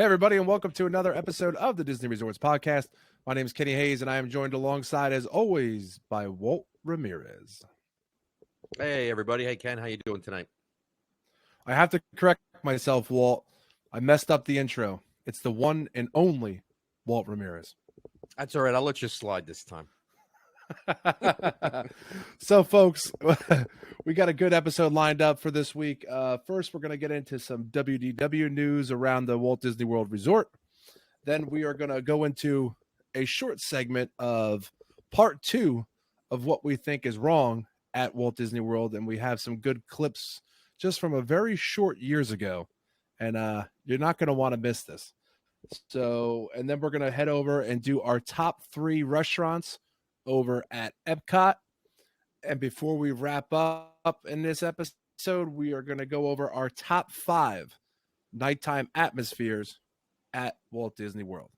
Hey, everybody, and welcome to another episode of the Disney Resorts Podcast. My name is Kenny Hayes, and I am joined alongside, as always, by Walt Ramirez. Hey, everybody. Hey, Ken. How you doing tonight? I have to correct myself, Walt. I messed up the intro. It's the one and only Walt Ramirez. That's all right. I'll let you slide this time. So, folks, we got a good episode lined up for this week. First, we're going to get into some WDW news around the Walt Disney World Resort. Then we are going to go into a short segment of part 2 of what we think is wrong at Walt Disney World. And we have some good clips just from a very short years ago. And you're not going to want to miss this. So, and then we're going to head over and do our top 3 restaurants over at EPCOT. And before we wrap up in this episode, we are going to go over our top 5 nighttime atmospheres at Walt Disney World.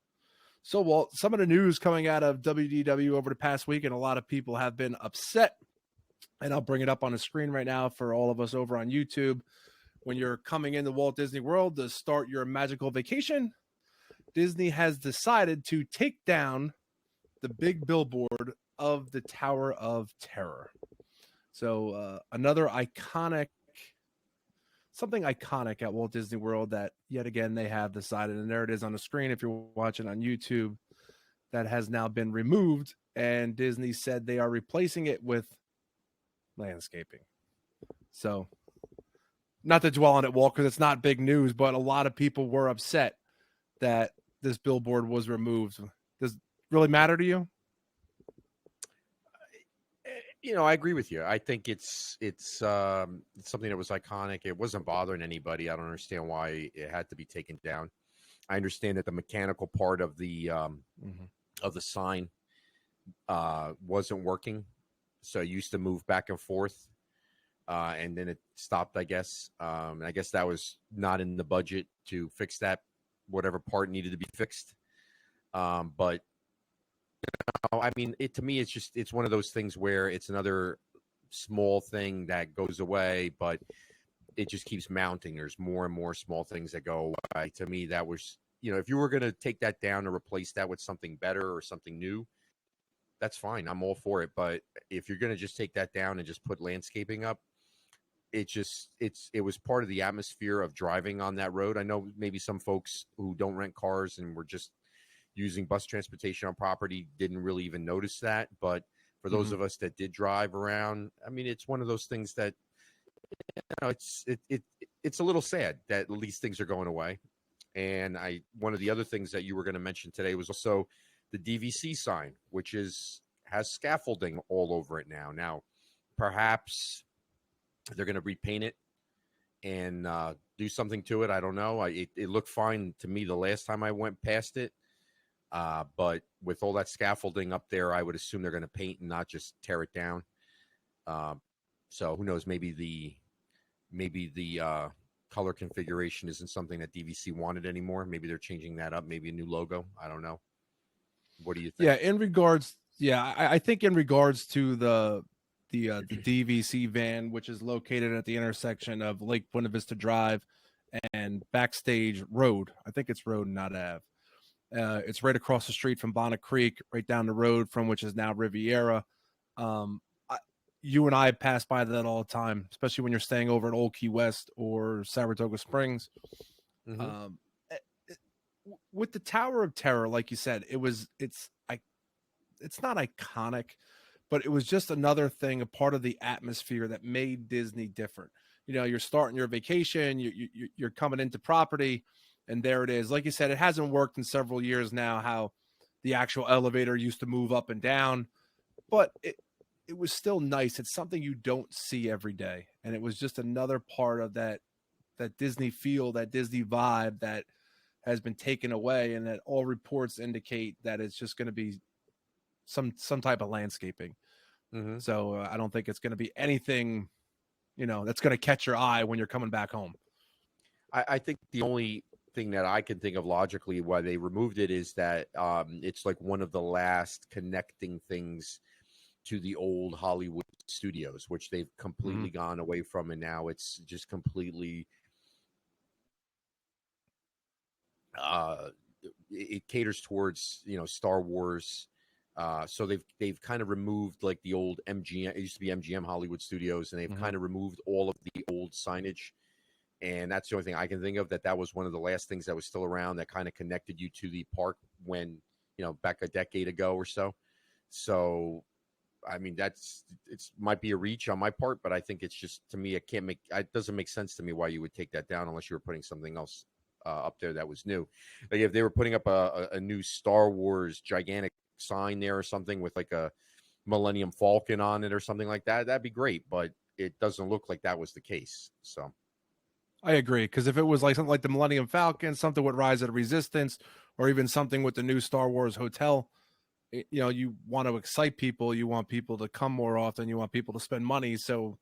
So, Walt, some of the news coming out of WDW over the past week, and a lot of people have been upset, and I'll bring it up on the screen right now for all of us over on YouTube. When you're coming into Walt Disney World to start your magical vacation, Disney has decided to take down the big billboard of the Tower of Terror. So another something iconic at Walt Disney World that yet again they have decided, and there it is on the screen if you're watching on YouTube, that has now been removed, and Disney said they are replacing it with landscaping. So not to dwell on it, Walt, because it's not big news, but a lot of people were upset that this billboard was removed. Does it really matter to you? You know, I agree with you. I think it's something that was iconic. It wasn't bothering anybody. I don't understand why it had to be taken down. I understand that the mechanical part of the sign wasn't working, so it used to move back and forth, and then it stopped. I guess. I guess that was not in the budget to fix that. Whatever part needed to be fixed, but. I mean, to me, it's one of those things where it's another small thing that goes away, but it just keeps mounting. There's more and more small things that go away. To me, that was, if you were going to take that down and replace that with something better or something new, that's fine. I'm all for it. But if you're going to just take that down and just put landscaping up, it was part of the atmosphere of driving on that road. I know maybe some folks who don't rent cars and were just using bus transportation on property didn't really even notice that, but for those of us that did drive around, I mean, it's one of those things that it's a little sad that these things are going away. And one of the other things that you were going to mention today was also the DVC sign, which has scaffolding all over it now. Now, perhaps they're going to repaint it and do something to it. I don't know. It looked fine to me the last time I went past it. But with all that scaffolding up there, I would assume they're going to paint and not just tear it down. So who knows? Maybe the color configuration isn't something that DVC wanted anymore. Maybe they're changing that up. Maybe a new logo. I don't know. What do you think? I think in regards to the DVC van, which is located at the intersection of Lake Buena Vista Drive and Backstage Road. I think it's Road, not Ave. It's right across the street from Bonnet Creek, right down the road from which is now Riviera. You and I pass by that all the time, especially when you're staying over at Old Key West or Saratoga Springs. With the Tower of Terror, like you said, it's not iconic, but it was just another thing, a part of the atmosphere that made Disney different. You're starting your vacation, you're coming into property. And there it is. Like you said, it hasn't worked in several years now, how the actual elevator used to move up and down. But it was still nice. It's something you don't see every day. And it was just another part of that Disney feel, that Disney vibe that has been taken away, and that all reports indicate that it's just going to be some type of landscaping. So I don't think it's going to be anything, that's going to catch your eye when you're coming back home. I think the only thing that I can think of logically why they removed it is that it's like one of the last connecting things to the old Hollywood studios, which they've completely gone away from, and now it's just completely uh, it caters towards Star Wars. So they've kind of removed like the old MGM. It used to be MGM Hollywood Studios, and they've kind of removed all of the old signage. And that's the only thing I can think of that was one of the last things that was still around that kind of connected you to the park when back a decade ago or so. So I mean, might be a reach on my part, but I think it's just, to me, it doesn't make sense to me why you would take that down unless you were putting something else up there that was new. Like if they were putting up a new Star Wars gigantic sign there or something with like a Millennium Falcon on it or something like that, that'd be great. But it doesn't look like that was the case. So I agree, because if it was like something like the Millennium Falcon, something with Rise of the Resistance, or even something with the new Star Wars hotel, you want to excite people. You want people to come more often. You want people to spend money. So,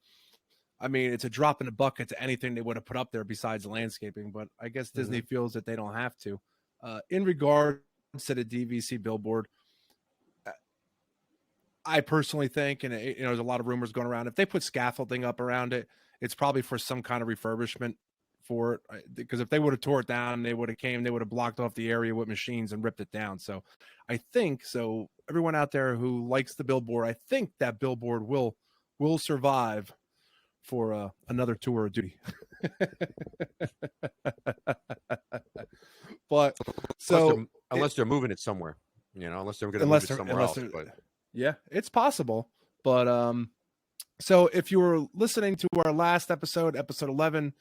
I mean, it's a drop in the bucket to anything they would have put up there besides landscaping. But I guess Disney feels that they don't have to. In regards to the DVC billboard, I personally think, and there's a lot of rumors going around, if they put scaffolding up around it, it's probably for some kind of refurbishment for it. Because if they would have tore it down, they would have blocked off the area with machines and ripped it down. So I think, so everyone out there who likes the billboard, I think that billboard will survive for another tour of duty. But so unless they're moving it somewhere, unless they're going to move it somewhere else. But yeah, it's possible. But so if you were listening to our last episode 11,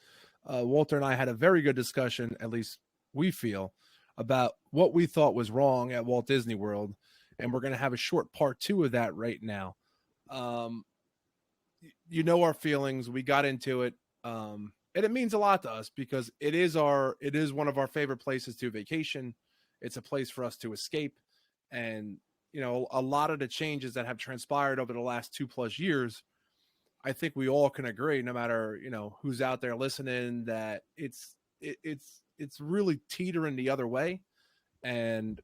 Walter and I had a very good discussion, at least we feel, about what we thought was wrong at Walt Disney World. And we're going to have a short part 2 of that right now. Our feelings. We got into it. And it means a lot to us because it is one of our favorite places to vacation. It's a place for us to escape. And, a lot of the changes that have transpired over the last 2+ years, I think we all can agree, no matter, who's out there listening, that it's really teetering the other way. And,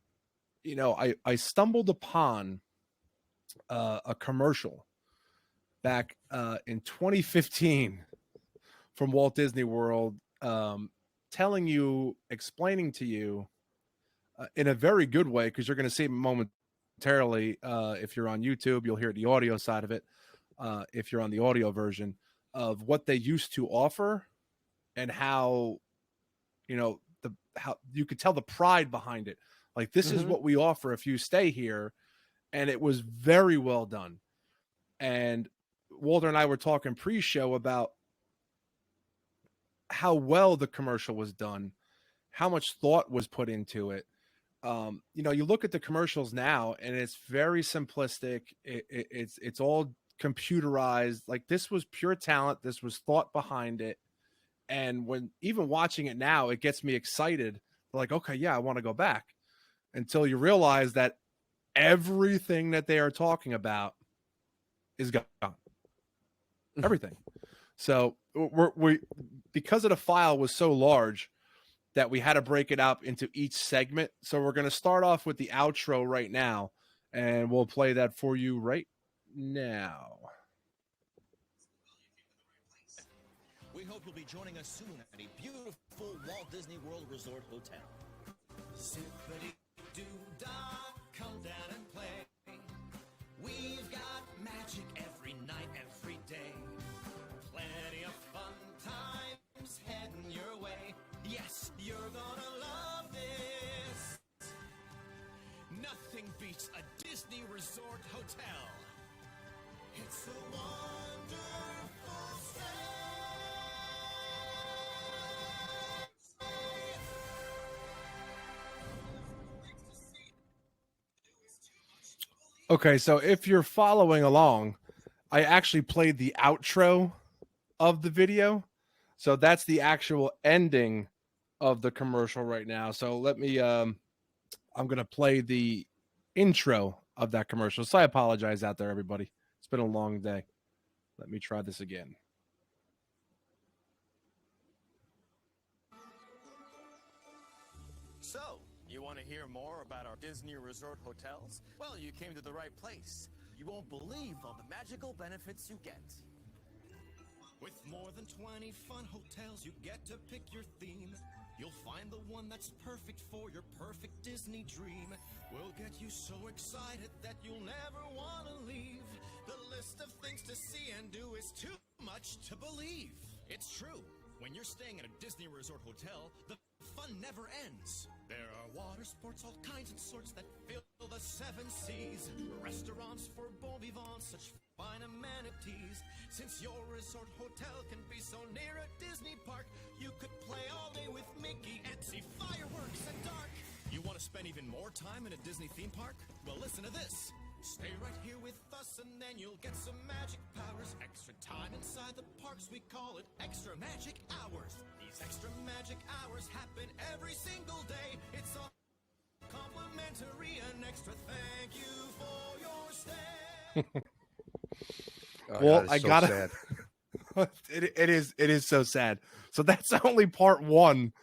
I stumbled upon a commercial back in 2015 from Walt Disney World, explaining to you in a very good way, because you're going to see it momentarily. If you're on YouTube, you'll hear the audio side of it. If you're on the audio version, of what they used to offer and how, how you could tell the pride behind it. Like, this is what we offer if you stay here. And it was very well done. And Walter and I were talking pre-show about how well the commercial was done, how much thought was put into it. You look at the commercials now and it's very simplistic. It's all computerized. Like, this was pure talent. This was thought behind it. And when even watching it now, it gets me excited. Like, okay, yeah, I want to go back, until you realize that everything that they are talking about is gone. Everything. So we because of the file was so large that we had to break it up into each segment. So we're going to start off with the outro right now, and we'll play that for you right now. We hope you'll be joining us soon at a beautiful Walt Disney World Resort Hotel. Zippity-doo-dah, come down and play. We've got magic every night, every day. Plenty of fun times heading your way. Yes, you're gonna love this. Nothing beats a Disney Resort Hotel. It's a wonderful stay. Okay, so if you're following along, I actually played the outro of the video. So that's the actual ending of the commercial right now. So let me, I'm going to play the intro of that commercial. So I apologize out there, everybody. It's been a long day. Let me try this again. So, you want to hear more about our Disney Resort hotels? Well, you came to the right place. You won't believe all the magical benefits you get. With more than 20 fun hotels, you get to pick your theme. You'll find the one that's perfect for your perfect Disney dream. We'll get you so excited that you'll never want to leave. The list of things to see and do is too much to believe. It's true. When you're staying at a Disney Resort hotel, the fun never ends. There are water sports, all kinds and sorts that fill the 7 seas. Restaurants for bon vivants, such fine amenities. Since your resort hotel can be so near a Disney park, you could play all day with Mickey and see fireworks at dark. You want to spend even more time in a Disney theme park? Well, listen to this. Stay right here with us and then you'll get some magic powers. Extra time inside the parks, we call it extra magic hours. These extra magic hours happen every single day. It's all complimentary, an extra thank you for your stay. Well, God, I so gotta. sad. It is so sad. So that's only part one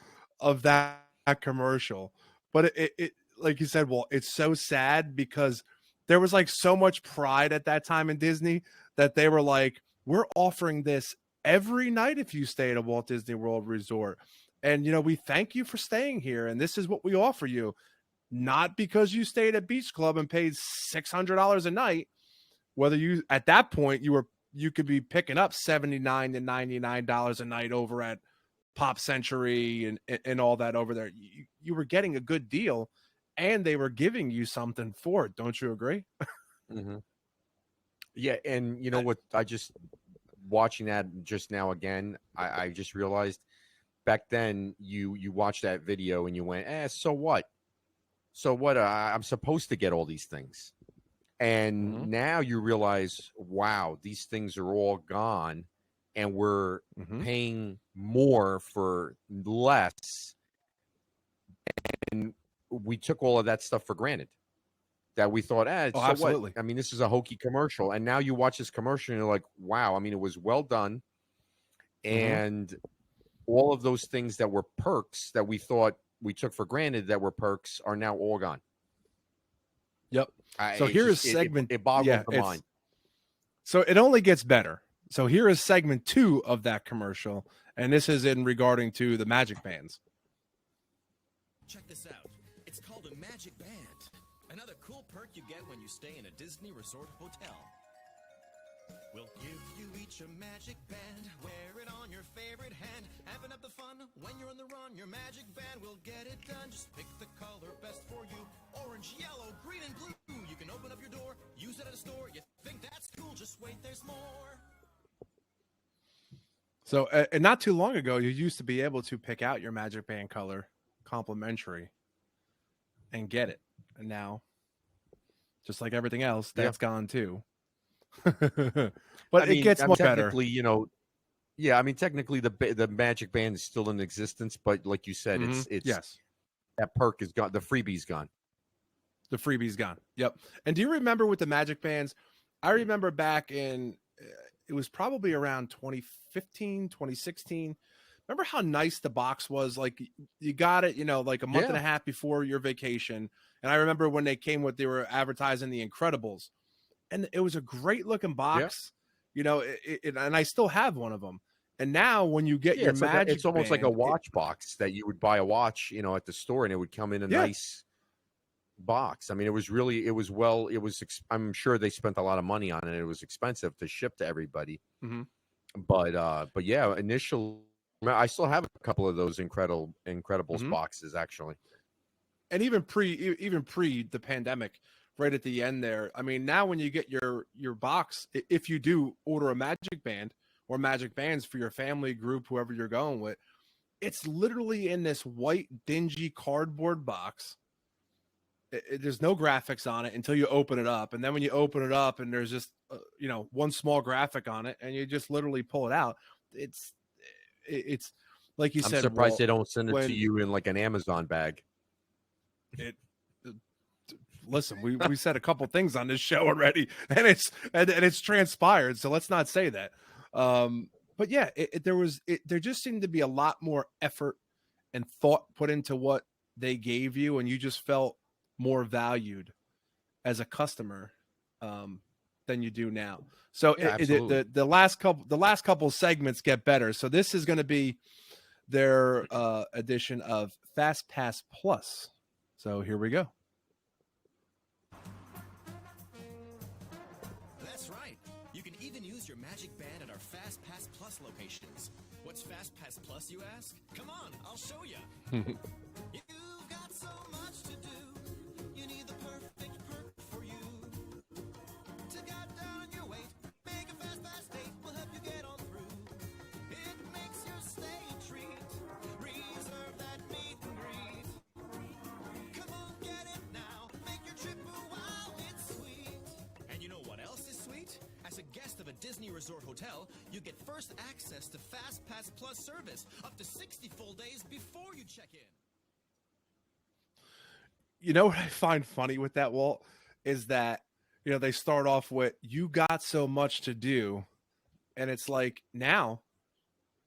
of that commercial. But it like you said, well, it's so sad because there was like so much pride at that time in Disney that they were like, we're offering this every night if you stay at a Walt Disney World Resort. And, you know, we thank you for staying here. And this is what we offer you. Not because you stayed at Beach Club and paid $600 a night. Whether you, at that point, you could be picking up $79 to $99 a night over at Pop Century and all that over there. You were getting a good deal. And they were giving you something for it. Don't you agree? Mm-hmm. Yeah. And you know what? I just watching that just now again, I just realized back then you watched that video and you went, so what? So what? I'm supposed to get all these things. And now you realize, wow, these things are all gone and we're paying more for less. And we took all of that stuff for granted. That we thought, so absolutely. what? I mean, this is a hokey commercial. And now you watch this commercial and you're like, wow, I mean, it was well done. And all of those things that were perks that we thought we took for granted that were perks are now all gone. Yep. So here's segment. It boggles the mind. So it only gets better. So here is segment 2 of that commercial. And this is in regarding to the Magic Bands. Check this out. It's called a Magic Band. Another cool perk you get when you stay in a Disney Resort hotel. We'll give you each a magic band. Wear it on your favorite hand. Amping up the fun when you're on the run. Your magic band will get it done. Just pick the color best for you. Orange, yellow, green, and blue. You can open up your door. Use it at a store. You think that's cool. Just wait, there's more. So, and not too long ago, you used to be able to pick out your magic band color complimentary and get it. And now, just like everything else, that's gone too. But it gets much better. You know, I mean, technically the Magic Band is still in existence, but like you said, it's yes, that perk is gone. The freebie's gone. The freebie's gone. Yep. And do you remember with the Magic Bands? I remember back in, it was probably around 2015, 2016. Remember how nice the box was? Like you got it, you know, like a month and a half before your vacation. And I remember when they were advertising the Incredibles, and it was a great looking box, you know, and I still have one of them. And now when you get your Magic it's almost Band, like a watch box that you would buy a watch, you know, at the store, and it would come in a nice box. I mean, I'm sure they spent a lot of money on it. It was expensive to ship to everybody. But yeah, initially, I still have a couple of those Incredibles boxes actually. And even pre the pandemic, right at the end there. I mean, now when you get your box, if you do order a Magic Band or Magic Bands for your family group, whoever you're going with, it's literally in this white dingy cardboard box. There's no graphics on it until you open it up. And then when you open it up and there's just, you know, one small graphic on it and you just literally pull it out. It's like you said. I'm surprised they don't send it to you in like an Amazon bag. Listen, we said a couple things on this show already, and it's transpired. So let's not say that. But yeah, there just seemed to be a lot more effort and thought put into what they gave you, and you just felt more valued as a customer than you do now. So the last couple segments get better. So this is going to be their edition of Fast Pass Plus. So here we go. That's right. You can even use your magic band at our Fast Pass Plus locations. What's Fast Pass Plus, you ask? Come on, I'll show you. You've got so much to do. You need the perfect perk for you. To cut down your weight, make a Fast Pass date. We'll help you get on through. It makes your stay a treat. Reserve that meet and greet. Come on, get it now. Make your trip a wow, it's sweet. And you know what else is sweet? As a guest of a Disney Resort hotel, you get first access to Fast Pass Plus service up to 60 full days before you check in. You know what I find funny with that, Walt, is that, you know, they start off with, you got so much to do. And it's like, now,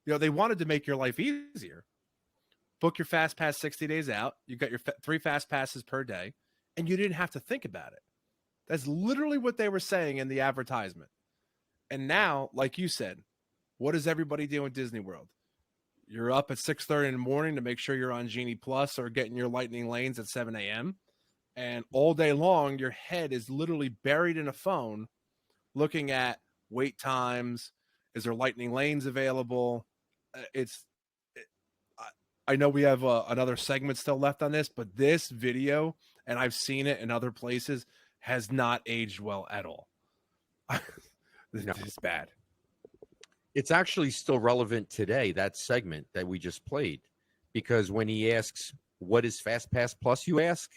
you know, they wanted to make your life easier. Book your Fast Pass 60 days out. You got your 3 Fast Passes per day, and you didn't have to think about it. That's literally what they were saying in the advertisement. And now, like you said, what does everybody do in Disney World? You're up at 6:30 in the morning to make sure you're on Genie Plus or getting your lightning lanes at 7 a.m. And all day long, your head is literally buried in a phone looking at wait times. Is there lightning lanes available? I know we have another segment still left on this, but this video, and I've seen it in other places, has not aged well at all. It's bad. It's actually still relevant today, that segment that we just played, because when he asks, what is Fast Pass Plus, you ask,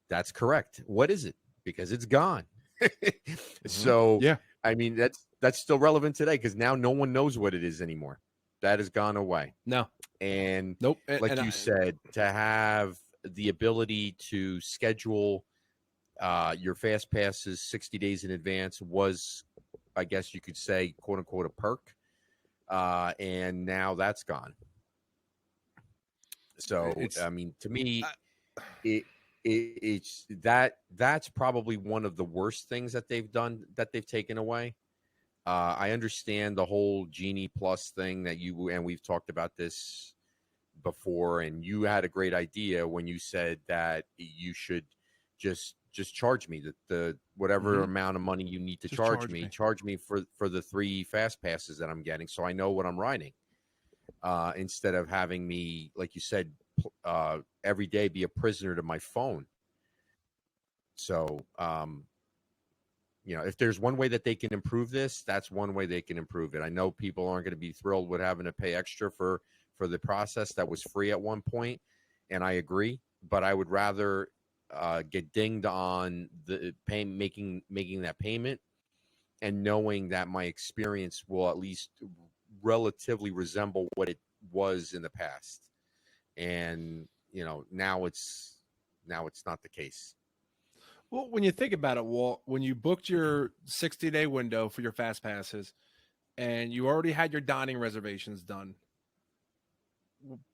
that's correct. What is it? Because it's gone. So, yeah, I mean, that's still relevant today because now no one knows what it is anymore. That has gone away. No. And Nope. like you said, to have the ability to schedule your Fast Passes 60 days in advance was, I guess you could say, quote unquote, a perk. And now that's gone. So, I mean, to me, that's probably one of the worst things that they've done, that they've taken away. I understand the whole Genie Plus thing that we've talked about this before, and you had a great idea when you said that you should just charge me the whatever amount of money you need to charge me for the 3 Fast Passes that I'm getting, so I know what I'm riding, instead of having me, like you said, every day be a prisoner to my phone. So, you know, if there's one way that they can improve this, that's one way they can improve it. I know people aren't going to be thrilled with having to pay extra for the process that was free at one point, and I agree, but I would rather get dinged on the making that payment and knowing that my experience will at least relatively resemble what it was in the past. And, you know, now it's not the case. Well, when you think about it, Walt, when you booked your 60-day window for your Fast Passes and you already had your dining reservations done,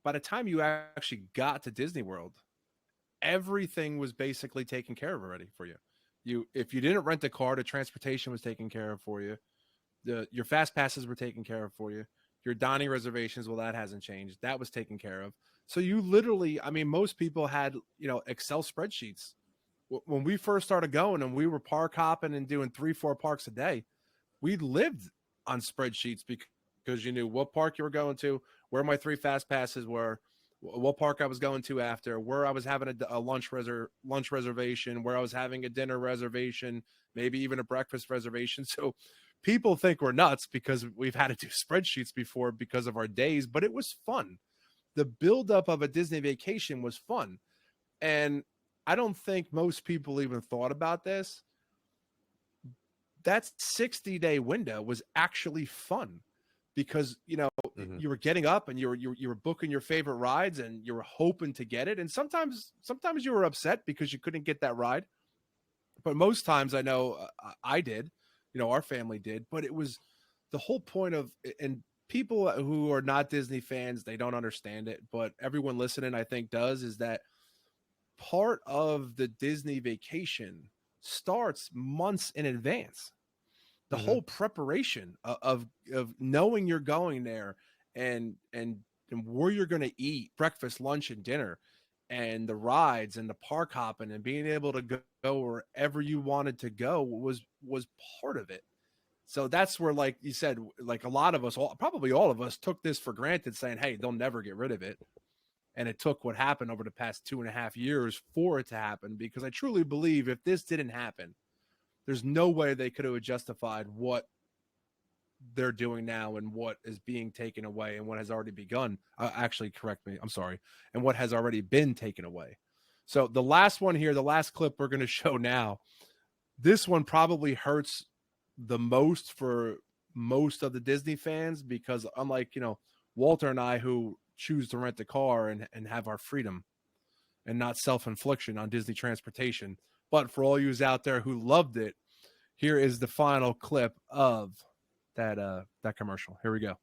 by the time you actually got to Disney World, everything was basically taken care of already for you. If you didn't rent a car, the transportation was taken care of for you. Your Fast Passes were taken care of for you. Your dining reservations, well, that hasn't changed. That was taken care of. So you literally, I mean, most people had, you know, Excel spreadsheets. When we first started going and we were park hopping and doing 3-4 parks a day, we lived on spreadsheets because you knew what park you were going to, where my 3 Fast Passes were, what park I was going to after, where I was having a lunch reservation, where I was having a dinner reservation, maybe even a breakfast reservation. So people think we're nuts because we've had to do spreadsheets before because of our days, but it was fun. The buildup of a Disney vacation was fun. And I don't think most people even thought about this. That 60-day window was actually fun because, you know, you were getting up and you were booking your favorite rides and you were hoping to get it. And sometimes you were upset because you couldn't get that ride. But most times I know I did, you know, our family did, but it was the whole point of, and people who are not Disney fans, they don't understand it, but everyone listening, I think, does, is that part of the Disney vacation starts months in advance. The whole preparation of knowing you're going there and and where you're going to eat breakfast, lunch, and dinner, and the rides and the park hopping and being able to go wherever you wanted to go was part of it. So that's where, like you said, like a lot of us, probably all of us, took this for granted, saying, hey, they'll never get rid of it. And it took what happened over the past 2.5 years for it to happen, because I truly believe if this didn't happen, there's no way they could have justified what they're doing now and what is being taken away and what has already begun. Actually, correct me. I'm sorry. And what has already been taken away. So the last one here, the last clip we're going to show now, this one probably hurts the most for most of the Disney fans, because unlike, Walter and I, who choose to rent a car and have our freedom and not self-infliction on Disney transportation. But for all yous out there who loved it, here is the final clip of that commercial. Here we go.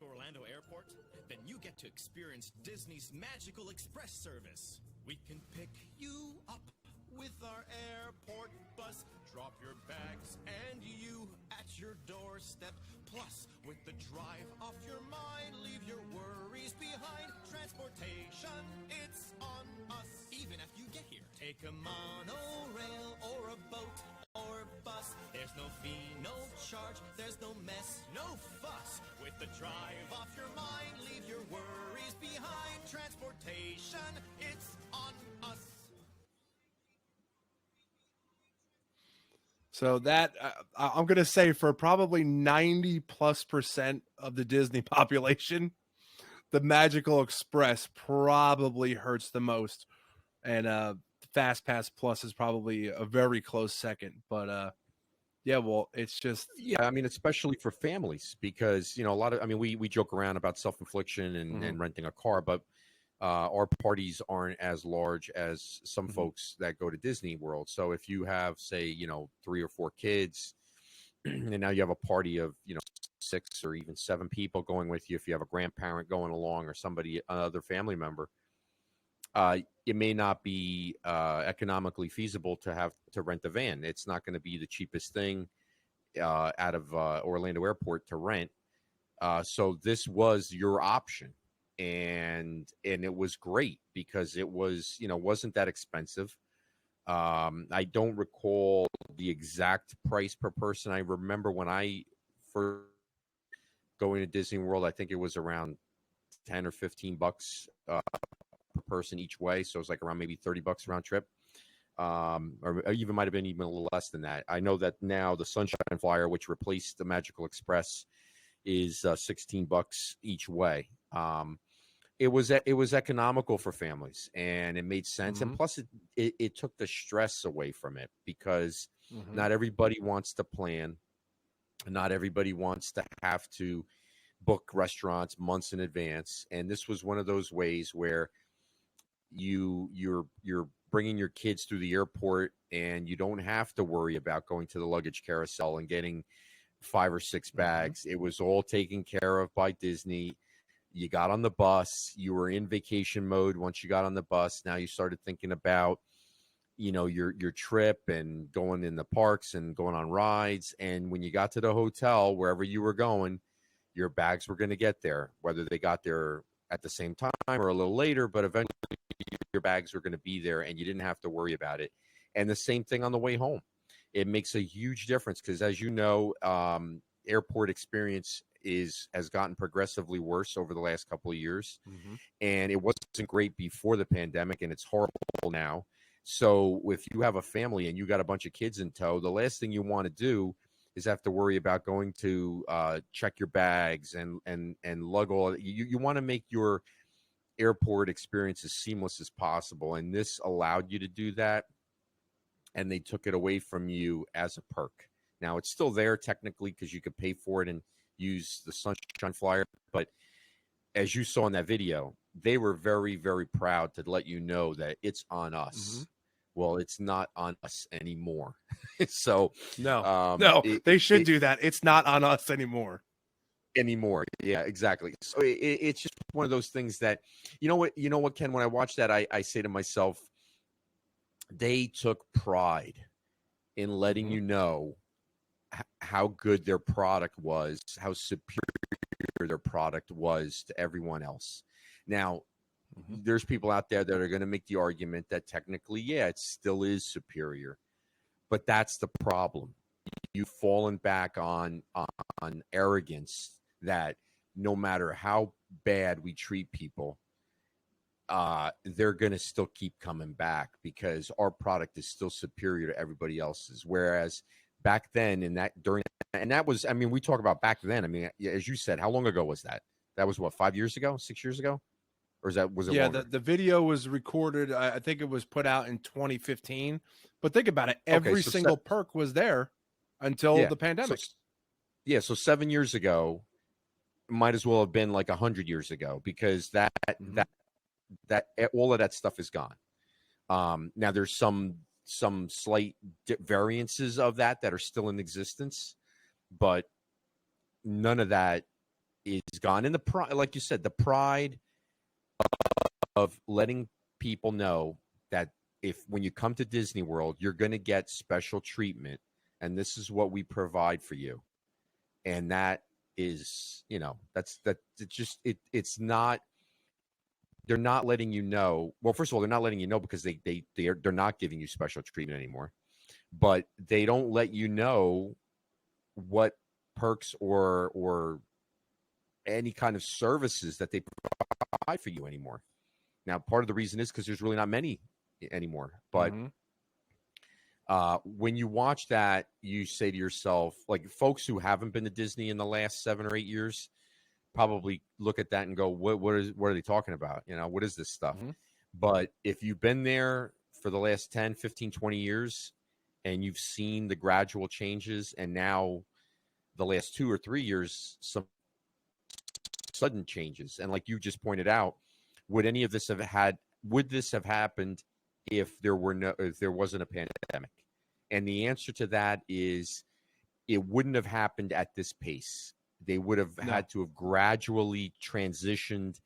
Orlando Airport, then you get to experience Disney's Magical Express service. We can pick you up with our airport bus, drop your bags and you at your doorstep. Plus, with the drive off your mind, leave your worries behind. Transportation, it's on us. Even if you get here, take a monorail or a boat or bus. There's no fee, no charge, there's no mess, no fuss. With the drive off your mind, leave your worries behind. Transportation, it's on us. So that I'm going to say, for probably 90+% of the Disney population, the Magical Express probably hurts the most. And Fast Pass Plus is probably a very close second. But yeah, well, it's just. Yeah, I mean, especially for families, because, a lot of, we joke around about self-infliction and renting a car, but our parties aren't as large as some folks that go to Disney World. So if you have, say, 3 or 4 kids, and now you have a party of, 6 or even 7 people going with you, if you have a grandparent going along or somebody, another family member, it may not be economically feasible to rent a van. It's not going to be the cheapest thing out of Orlando Airport to rent. So this was your option. And it was great because it was, wasn't that expensive. I don't recall the exact price per person. I remember when I first going to Disney World, I think it was around $10 or $15 per person each way. So it was like around maybe $30 round trip. Or even might have been even a little less than that. I know that now the Sunshine Flyer, which replaced the Magical Express, is $16 each way. It was economical for families, and it made sense. And plus, it took the stress away from it, because not everybody wants to plan. Not everybody wants to have to book restaurants months in advance. And this was one of those ways where you're bringing your kids through the airport, and you don't have to worry about going to the luggage carousel and getting 5 or 6 bags. It was all taken care of by Disney. You got on the bus, you were in vacation mode. Once you got on the bus, now you started thinking about, your trip and going in the parks and going on rides. And when you got to the hotel, wherever you were going, your bags were going to get there, whether they got there at the same time or a little later, but eventually your bags were going to be there and you didn't have to worry about it. And the same thing on the way home. It makes a huge difference because, as you know, airport experience has gotten progressively worse over the last couple of years. And it wasn't great before the pandemic, and it's horrible now. So if you have a family and you got a bunch of kids in tow, the last thing you want to do is have to worry about going to check your bags and lug all. You want to make your airport experience as seamless as possible, and this allowed you to do that, and they took it away from you as a perk. Now, it's still there technically because you could pay for it and use the Sunshine Flyer, but as you saw in that video, they were very, very proud to let you know that it's on us. Well, it's not on us anymore. So they should do that. It's not on us anymore. Yeah, exactly. So it's just one of those things that, you know what, Ken, when I watch that, I say to myself, they took pride in letting you know how good their product was, how superior their product was to everyone else. Now, there's people out there that are going to make the argument that technically, yeah, it still is superior, but that's the problem. You've fallen back on arrogance that no matter how bad we treat people, they're going to still keep coming back because our product is still superior to everybody else's. Whereas back then, and that was, I mean, we talk about back then. I mean, as you said, how long ago was that? That was what, 5 years ago, 6 years ago, or was it? Yeah, longer? the video was recorded. I think it was put out in 2015. But think about it, every single perk was there until the pandemic. So 7 years ago might as well have been like 100 years ago, because that all of that stuff is gone. Now there's some slight variances of that are still in existence, but none of that is gone. And the pride, like you said, the pride of letting people know that when you come to Disney World, you're going to get special treatment, and this is what we provide for you. And that is, it's not, they're not letting you know. Well, first of all, they're not letting you know because they're not giving you special treatment anymore, but they don't let you know what perks or any kind of services that they provide for you anymore. Now, part of the reason is because there's really not many anymore. But when you watch that, you say to yourself, like, folks who haven't been to Disney in the last 7 or 8 years probably look at that and go, what are they talking about? What is this stuff? But if you've been there for the last 10, 15, 20 years and you've seen the gradual changes, and now the last 2 or 3 years, some sudden changes. And like you just pointed out, would this have happened if there wasn't a pandemic? And the answer to that is it wouldn't have happened at this pace. They would have had to have gradually transitioned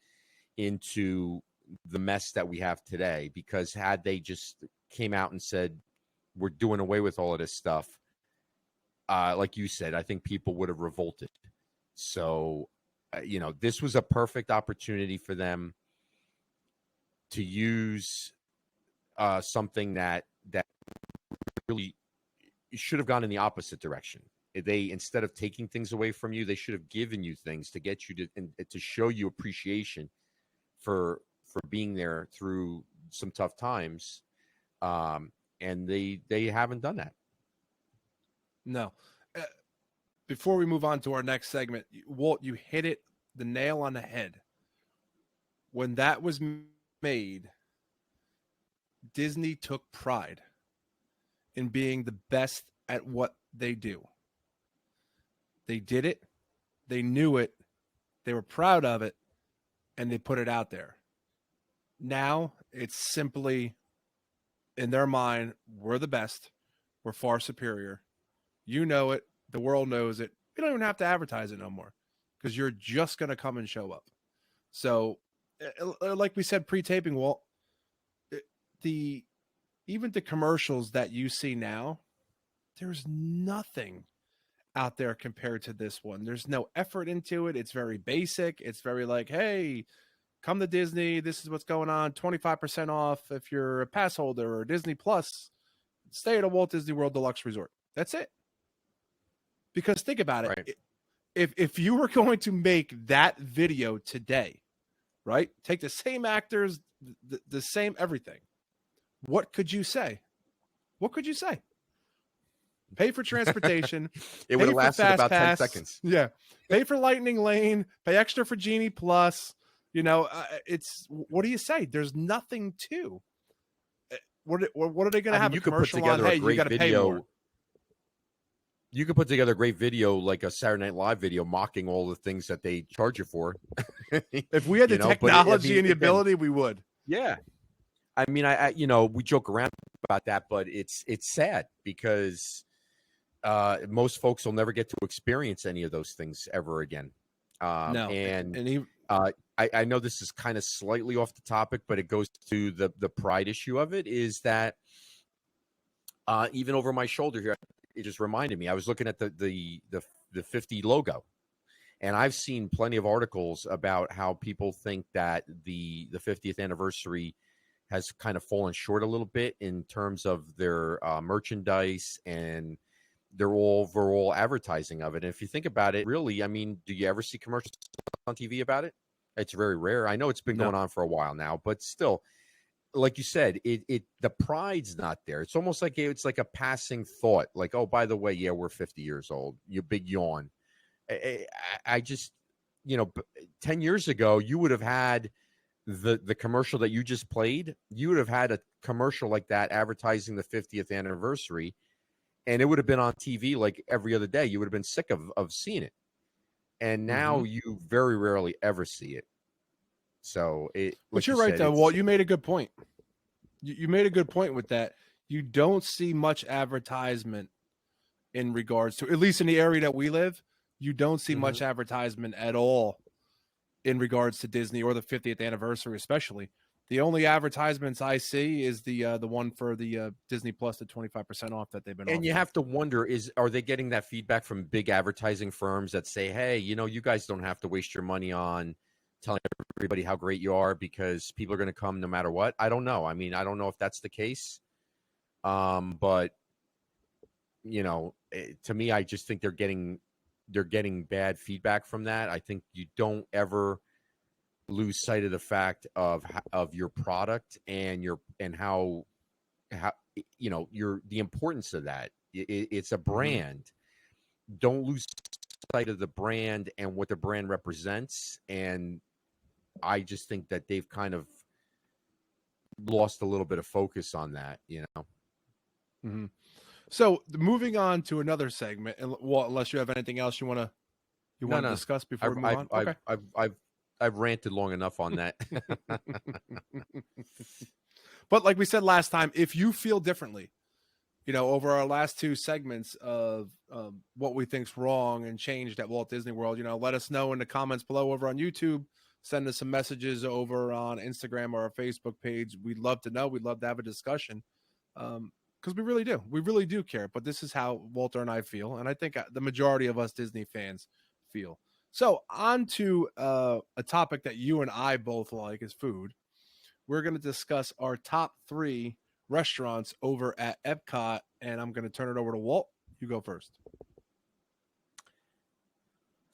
into the mess that we have today, because had they just came out and said, we're doing away with all of this stuff, like you said, I think people would have revolted. So, this was a perfect opportunity for them to use something that really should have gone in the opposite direction. They, instead of taking things away from you, they should have given you things to get you to show you appreciation for being there through some tough times. And they haven't done that. No. Before we move on to our next segment, Walt, you hit the nail on the head. When that was made, Disney took pride in being the best at what they do. They did it. They knew it. They were proud of it, and they put it out there. Now it's simply, in their mind, we're the best. We're far superior. You know it. The world knows it. We don't even have to advertise it no more, because you're just going to come and show up. So, like we said pre-taping, Walt, even the commercials that you see now, there's nothing out there compared to this one. There's no effort into it. It's very basic. It's very like, hey, come to Disney. This is what's going on. 25% off if you're a pass holder or Disney Plus. Stay at a Walt Disney World Deluxe Resort. That's it. Because think about it. Right. If you were going to make that video today, right? Take the same actors, the same everything. What could you say? What could you say? Pay for transportation. It would have lasted about 10 seconds. Yeah. Pay for Lightning Lane. Pay extra for Genie Plus. It's, what do you say? There's nothing to. What are they going to have? You a could put commercial together on? a Hey, great you got to pay video. more. You could put together a great video, like a Saturday Night Live video, mocking all the things that they charge you for. If we had the technology and the ability, we would. Yeah. I mean, we joke around about that, but it's sad because most folks will never get to experience any of those things ever again. No. And I know this is kind of slightly off the topic, but it goes to the pride issue of it, is that even over my shoulder here, it just reminded me, I was looking at the 50 logo, And I've seen plenty of articles about how people think that the 50th anniversary has kind of fallen short a little bit in terms of their merchandise and their overall advertising of it. And if you think about it, really, I mean, do you ever see commercials on TV about it? It's very rare. I know it's been going on for a while now, but still, like you said, the pride's not there. It's almost like it's like a passing thought, like, oh, by the way, yeah, we're 50 years old. You big yawn. I just, 10 years ago, you would have had the commercial that you just played. You would have had a commercial like that advertising the 50th anniversary, and it would have been on TV like every other day. You would have been sick of seeing it. And now you very rarely ever see it. So but you're right, though. Walt, you made a good point. You made a good point with that. You don't see much advertisement in regards to, at least in the area that we live, you don't see much advertisement at all in regards to Disney or the 50th anniversary, especially. The only advertisements I see is the one for the Disney Plus, the 25% off that they've been offering. And you have to wonder, are they getting that feedback from big advertising firms that say, hey, you guys don't have to waste your money on telling everybody how great you are because people are going to come no matter what? I don't know. I mean, I don't know if that's the case. But to me, I just think they're getting bad feedback from that. I think you don't ever lose sight of the fact of your product and how the importance of that. It's a brand. Don't lose sight of the brand and what the brand represents. And I just think that they've kind of lost a little bit of focus on that, So moving on to another segment, and well, unless you have anything else you want to discuss before we move on. Okay. I've ranted long enough on that. But like we said last time, if you feel differently, over our last two segments of what we think's wrong and changed at Walt Disney World, let us know in the comments below over on YouTube. Send us some messages over on Instagram or our Facebook page. We'd love to know. We'd love to have a discussion because we really do. We really do care. But this is how Walter and I feel, and I think the majority of us Disney fans feel. So on to a topic that you and I both like is food. We're going to discuss our top 3 restaurants over at EPCOT, and I'm going to turn it over to Walt. You go first.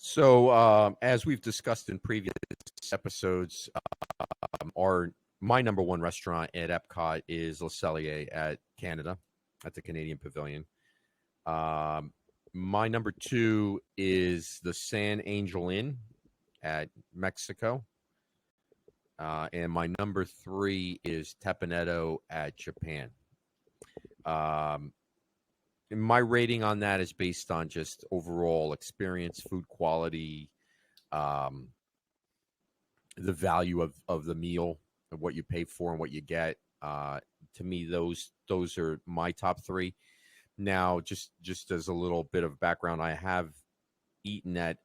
So, as we've discussed in previous episodes, my number one restaurant at EPCOT is Le Cellier at Canada, at the Canadian Pavilion. My number 2 is the San Angel Inn at Mexico. And my number 3 is Teppanyaki at Japan. My rating on that is based on just overall experience, food quality, the value of the meal, of what you pay for and what you get. To me, those are my top 3. Now, just as a little bit of background, I have eaten at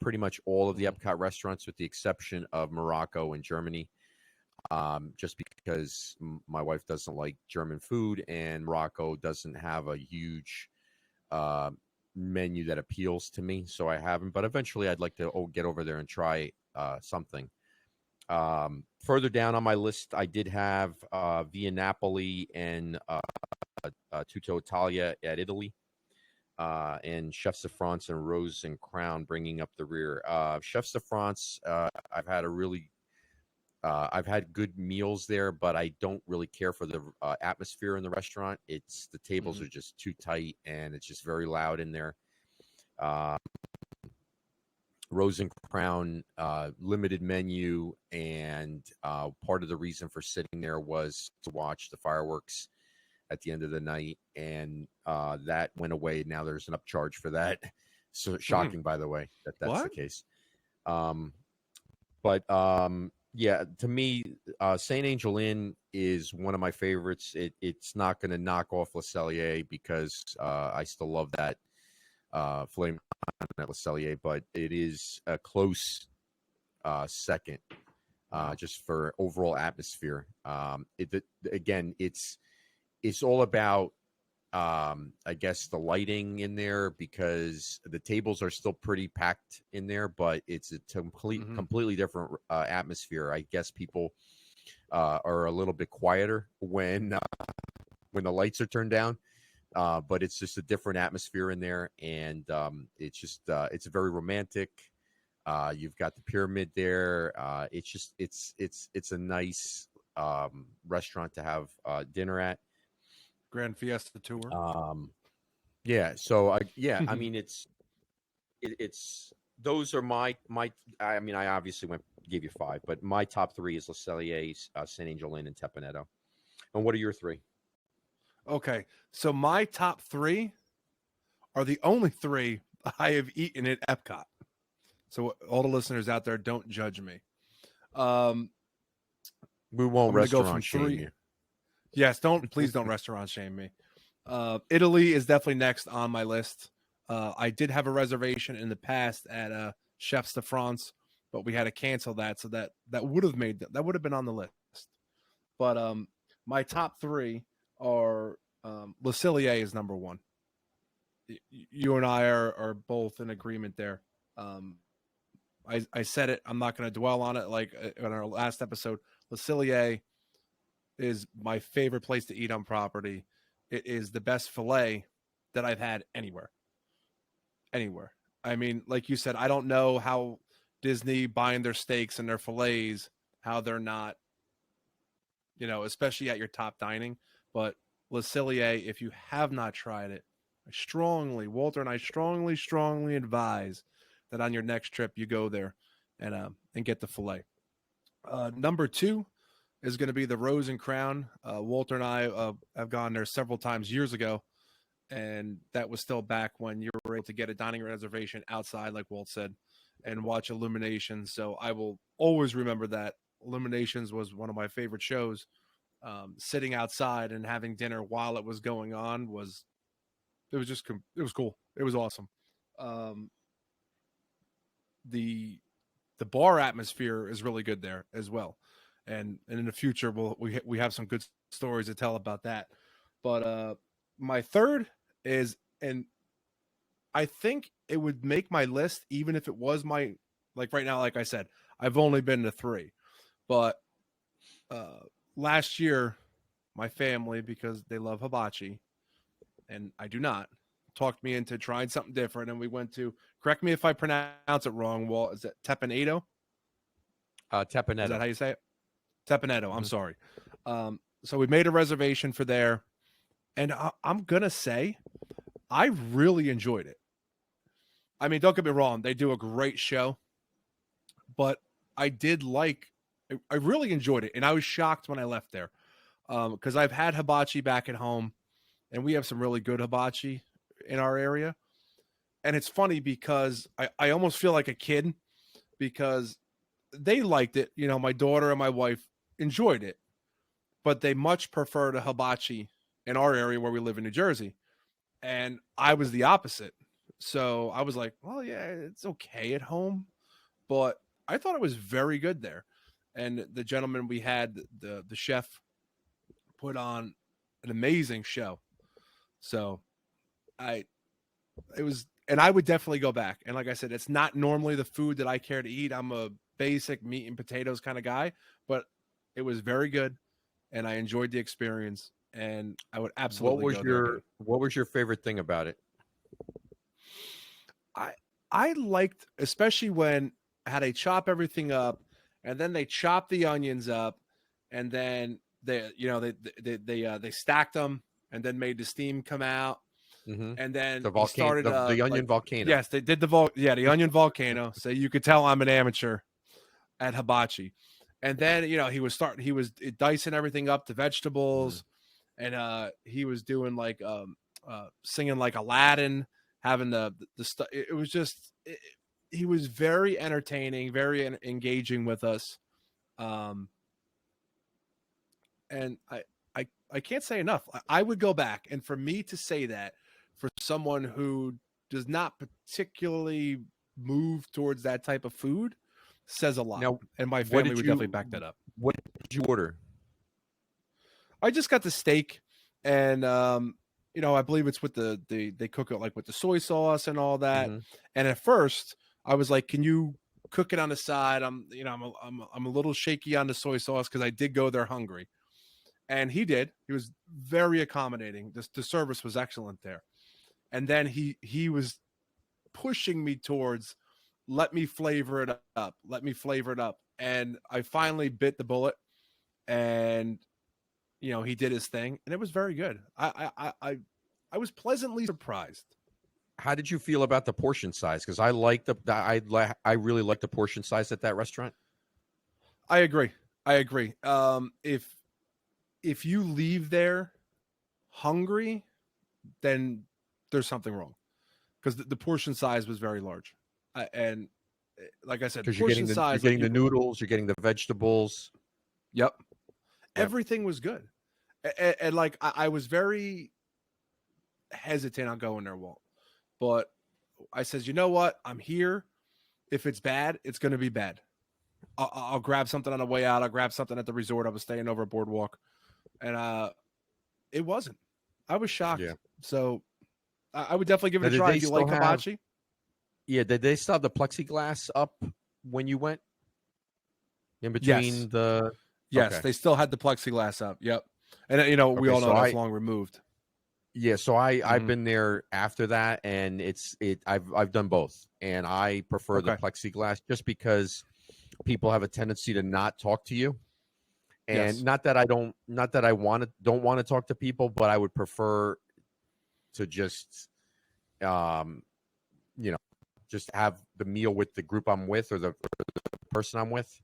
pretty much all of the EPCOT restaurants with the exception of Morocco and Germany. Just because my wife doesn't like German food and Morocco doesn't have a huge menu that appeals to me, so I haven't. But eventually, I'd like to get over there and try something. Further down on my list, I did have Via Napoli and Tutto Italia at Italy, and Chefs de France and Rose and Crown bringing up the rear. Chefs de France, I've had good meals there, but I don't really care for the atmosphere in the restaurant. The tables are just too tight, and it's just very loud in there. Rose and Crown, limited menu, and part of the reason for sitting there was to watch the fireworks at the end of the night, and that went away. Now there's an upcharge for that. So shocking, by the way, that's the case. Yeah, to me, St. Angel Inn is one of my favorites. It's not going to knock off Le Cellier because I still love that filet at Le Cellier, but it is a close second just for overall atmosphere. Again, it's all about I guess the lighting in there, because the tables are still pretty packed in there, but it's a completely different atmosphere. I guess people are a little bit quieter when the lights are turned down. But it's just a different atmosphere in there, and it's very romantic. You've got the pyramid there. It's a nice restaurant to have dinner at. Grand Fiesta Tour. Yeah. So I mean, it's those are my. I mean, I obviously gave you 5, but my top 3 is Le Cellier, St. Angel Inn, and Tepaneto. And what are your 3? Okay, so my top 3 are the only 3 I have eaten at EPCOT. So all the listeners out there, don't judge me. We won't restaurant shame you. Yes, please don't restaurant shame me. Italy is definitely next on my list. I did have a reservation in the past at Chefs de France, but we had to cancel that, so that would have been on the list. But my top 3 are Le Cellier is number 1. You and I are both in agreement there. I said it. I'm not going to dwell on it like in our last episode. Le Cellier is my favorite place to eat on property. It is the best filet that I've had anywhere. Anywhere. I mean, like you said, I don't know how Disney buying their steaks and their fillets, how they're not, especially at your top dining. But Le Cellier, if you have not tried it, Walter and I strongly advise that on your next trip you go there and get the filet. Number 2 is going to be the Rose and Crown. Walter and I have gone there several times years ago, and that was still back when you were able to get a dining reservation outside, like Walt said, and watch Illuminations. So I will always remember that. Illuminations was one of my favorite shows. Sitting outside and having dinner while it was going on was cool. It was awesome. The bar atmosphere is really good there as well, and in the future we have some good stories to tell about that. But my 3rd is, and I think it would make my list even if it was my, like right now, like I said, I've only been to 3, but last year my family, because they love hibachi and I do not, talked me into trying something different, and we went to, correct me if I pronounce it wrong, Walt, is it Tepaneto? Tepaneto. Is that how you say it? Tepaneto. I'm sorry. So we made a reservation for there, and I'm going to say I really enjoyed it. I mean, don't get me wrong. They do a great show, but I really enjoyed it, and I was shocked when I left there because I've had hibachi back at home, and we have some really good hibachi in our area. And it's funny because I almost feel like a kid because they liked it. My daughter and my wife enjoyed it, but they much prefer the hibachi in our area where we live in New Jersey. And I was the opposite. So I was like, well, yeah, it's okay at home, but I thought it was very good there. And the gentleman we had, the chef, put on an amazing show. So I would definitely go back. And like I said, it's not normally the food that I care to eat. I'm a basic meat and potatoes kind of guy, but it was very good, and I enjoyed the experience. And I would absolutely. What was your favorite thing about it? I liked, especially when how they chop everything up, and then they chop the onions up, and then they stacked them, and then made the steam come out. Mm-hmm. And then the volcano, the onion volcano. Yes, they did the onion volcano. So you could tell I'm an amateur at hibachi. And then he was dicing everything up, the vegetables, and he was doing like singing like Aladdin, having the stuff. It was just he was very entertaining, very engaging with us. And I can't say enough. I would go back, and for me to say that, for someone who does not particularly move towards that type of food, says a lot. Now, and my family would definitely back that up. What did you order? I just got the steak, and I believe it's with they cook it like with the soy sauce and all that. Hmm. And at first, I was like, "Can you cook it on the side?" I'm a little shaky on the soy sauce because I did go there hungry, and he did. He was very accommodating. The service was excellent there, and then he was pushing me towards, let me flavor it up, and I finally bit the bullet, and he did his thing, and it was very good. I was pleasantly surprised. How did you feel about the portion size? Because I really like the portion size at that restaurant. I agree. If you leave there hungry, then there's something wrong, because the portion size was very large, and like I said, Because portion you're size, getting the noodles, you're getting the vegetables. Yep, Yep. everything was good, and like I was very hesitant on going there, Walt, but I says, you know what, I'm here. If it's bad, it's going to be bad. I'll grab something on the way out. I'll grab something at the resort. I was staying over at Boardwalk, and it wasn't. I was shocked. Yeah. So I would definitely give Now, it a try if you like hibachi. Yeah, did they still have the plexiglass up when you went? In between Yes. the Yes, Okay. they still had the plexiglass up. Yep. And we Okay, all know so that's long removed. Yeah, so I've Mhm. been there after that, and I've done both, and I prefer the Okay. plexiglass just because people have a tendency to not talk to you, and Yes. not that I don't want to talk to people, but I would prefer to just um you know just have the meal with the group I'm with, or the person I'm with.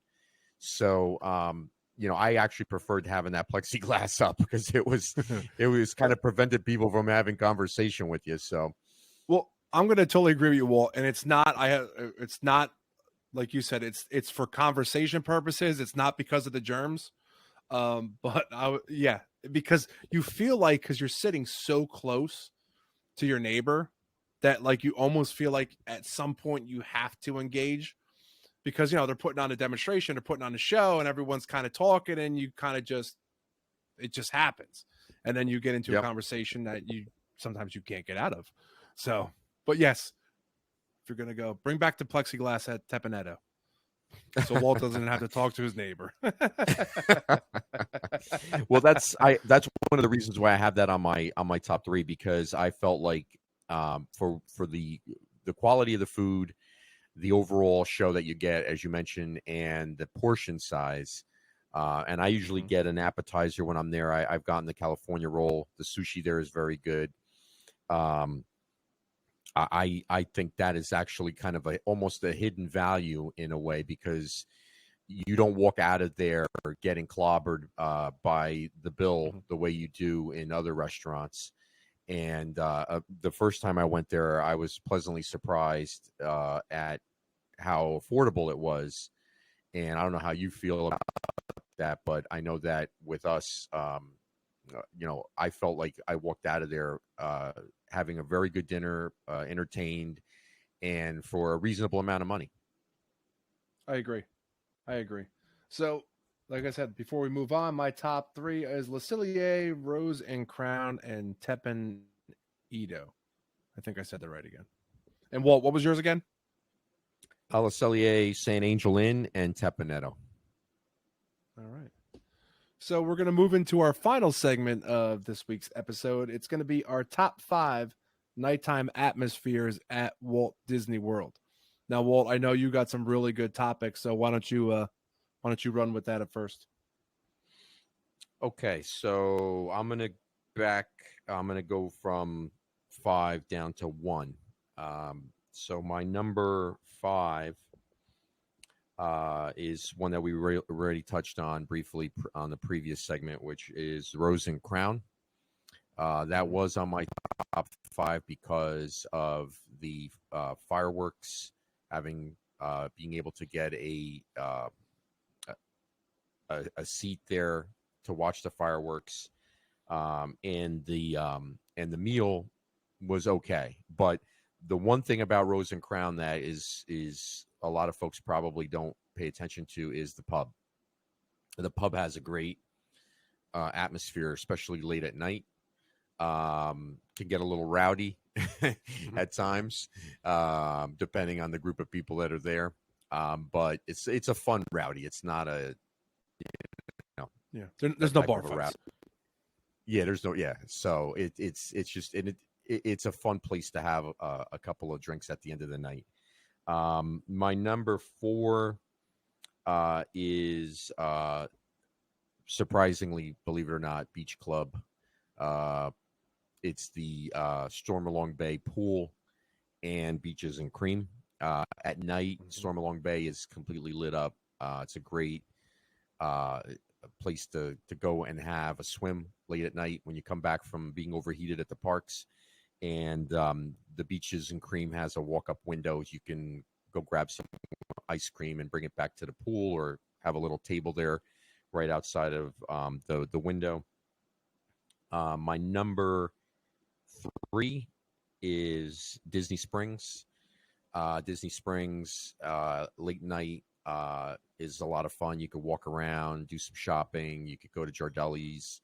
So I actually preferred having that plexiglass up because it was kind of prevented people from having conversation with you. So Well, I'm going to totally agree with you, Walt. And it's not like you said. It's for conversation purposes. It's not because of the germs. But yeah, because you feel like, because you're sitting so close to your neighbor, that like you almost feel like at some point you have to engage, because they're putting on a demonstration, they're putting on a show, and everyone's kind of talking, and you kind of it just happens, and then you get into a yep. conversation that you sometimes you can't get out of. So, but yes, if you're gonna go, bring back the plexiglass at Tepanetto, so Walt doesn't have to talk to his neighbor. Well, that's one of the reasons why I have that on my top three, because I felt like for the quality of the food, the overall show that you get, as you mentioned, and the portion size. And I usually Mhm. get an appetizer when I'm there. I've gotten the California roll. The sushi there is very good. Um, I think that is actually kind of almost a hidden value in a way, because you don't walk out of there getting clobbered by the bill Mhm. the way you do in other restaurants. And the first time I went there, I was pleasantly surprised at how affordable it was. And I don't know how you feel about that, but I know that with us, I felt like I walked out of there having a very good dinner, entertained, and for a reasonable amount of money. I agree. So, like I said, before we move on, my top three is Le Cellier, Rose and Crown, and Teppan Edo. I think I said that right again. And Walt, what was yours again? Le Cellier, San Angel Inn, and Tepanetto. All right. So we're going to move into our final segment of this week's episode. It's going to be our top 5 nighttime atmospheres at Walt Disney World. Now, Walt, I know you got some really good topics, so why don't you run with that at first? Okay, so I'm gonna go from 5 down to 1. So my number 5 is one that we already touched on briefly on the previous segment, which is Rose and Crown. That was on my top 5 because of the fireworks, being able to get a seat there to watch the fireworks, and the meal was okay. But the one thing about Rose and Crown that is a lot of folks probably don't pay attention to is the pub. The pub has a great atmosphere, especially late at night. can get a little rowdy at times, depending on the group of people that are there. But it's a fun rowdy. It's not a Yeah, there's that no type bar of a fights. rowdy. Yeah, there's no So it's just it's a fun place to have a couple of drinks at the end of the night. My number 4 is surprisingly, believe it or not, Beach Club. It's the Stormalong Bay Pool and Beaches and Cream. At night, Stormalong Bay is completely lit up. It's a great place to go and have a swim late at night when you come back from being overheated at the parks. And the Beaches and Cream has a walk-up window. You can go grab some ice cream and bring it back to the pool, or have a little table there right outside of the window. My number 3 is Disney Springs. Disney Springs late night is a lot of fun. You could walk around, do some shopping. You could go to Jardelli's,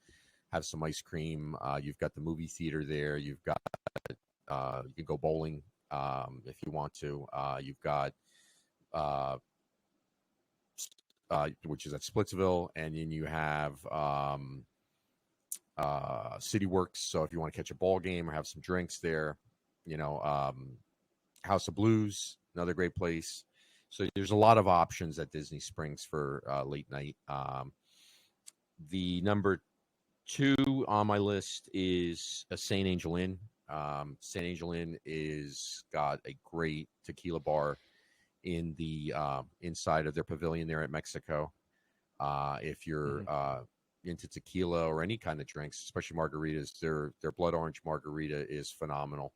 have some ice cream. You've got the movie theater there. You've got you can go bowling if you want to. You've got which is at Splitsville, and then you have City Works. So if you want to catch a ball game or have some drinks there, House of Blues, another great place. So there's a lot of options at Disney Springs for late night. The number 2 on my list is a St. Angel Inn. St. Angel Inn is got a great tequila bar in the inside of their pavilion there at Mexico. If you're into tequila or any kind of drinks, especially margaritas, their blood orange margarita is phenomenal.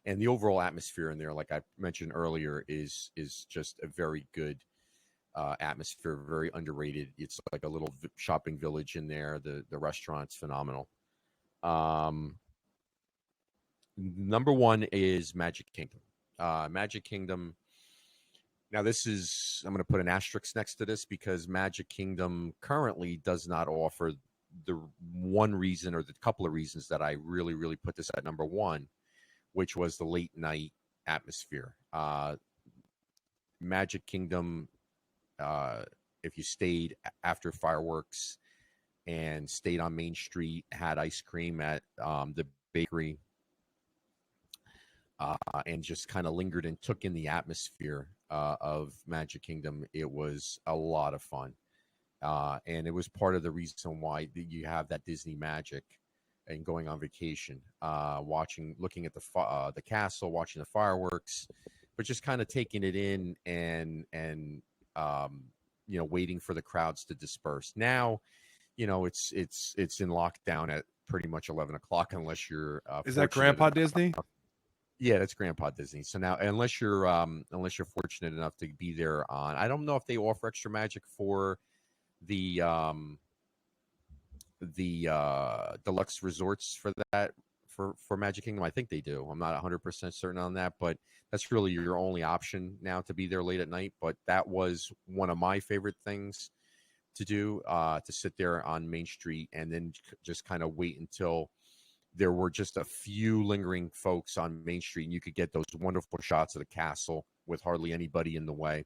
And the overall atmosphere in there, like I mentioned earlier, is just a very good atmosphere, very underrated. It's like a little shopping village in there. The restaurant's phenomenal. Number 1 is Magic Kingdom. Magic Kingdom. Now, I'm going to put an asterisk next to this because Magic Kingdom currently does not offer the one reason or the couple of reasons that I really, really put this at number 1, which was the late night atmosphere. Magic Kingdom, if you stayed after fireworks and stayed on Main Street, had ice cream at the bakery, and just kind of lingered and took in the atmosphere of Magic Kingdom, it was a lot of fun. And it was part of the reason why you have that Disney magic and going on vacation, looking at the castle, watching the fireworks, but just kind of taking it in and waiting for the crowds to disperse. Now, it's in lockdown at pretty much 11 o'clock unless you're is that Grandpa Disney? Yeah, that's Grandpa Disney. So now, unless you're fortunate enough to be there on, I don't know if they offer extra magic for the deluxe resorts for that for Magic Kingdom. I think they do. I'm not 100% certain on that, but that's really your only option now to be there late at night. But that was one of my favorite things to do, to sit there on Main Street and then just kind of wait until there were just a few lingering folks on Main Street, and you could get those wonderful shots of the castle with hardly anybody in the way.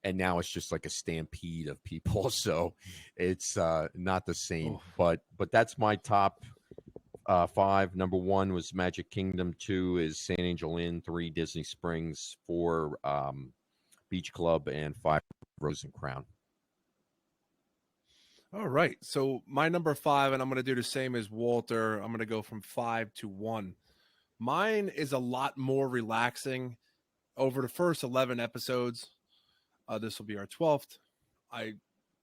And now it's just like a stampede of people, so it's not the same. But that's my top 5. Number 1 was Magic Kingdom. 2 is St. Angel Inn. 3, Disney Springs. 4, Beach Club, and 5, Rose and Crown. All right. So my number 5, and I'm going to do the same as Walter. I'm going to go from 5 to 1. Mine is a lot more relaxing. Over the first 11 episodes, this will be our 12th. Don't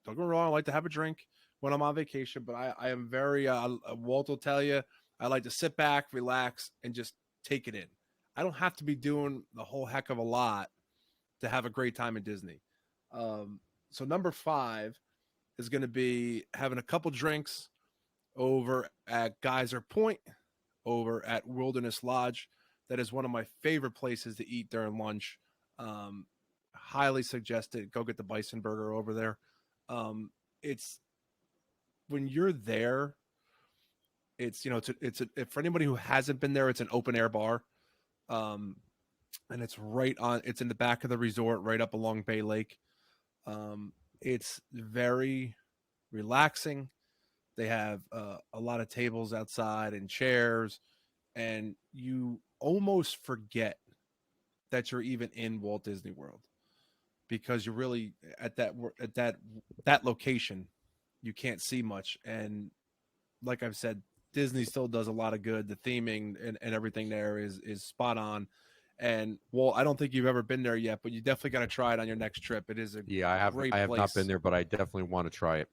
get me wrong, I like to have a drink when I'm on vacation, but I am very, Walt will tell you, I like to sit back, relax, and just take it in. I don't have to be doing the whole heck of a lot to have a great time in Disney. So number 5 is going to be having a couple drinks over at Geyser Point, over at Wilderness Lodge. That is one of my favorite places to eat during lunch. Highly suggested. Go get the bison burger over there. It's when you're there, it's, you know, for anybody who hasn't been there, it's an open air bar. Um, and it's in the back of the resort, right up along Bay Lake. It's very relaxing. They have a lot of tables outside and chairs, and you almost forget that you're even in Walt Disney World because you're really at that location. You can't see much, and like I've said, Disney still does a lot of good. The theming and everything there is spot on. And Walt, I don't think you've ever been there yet, but you definitely got to try it on your next trip. It is a Yeah, I have. great I have place. not been there, but I definitely want to try it.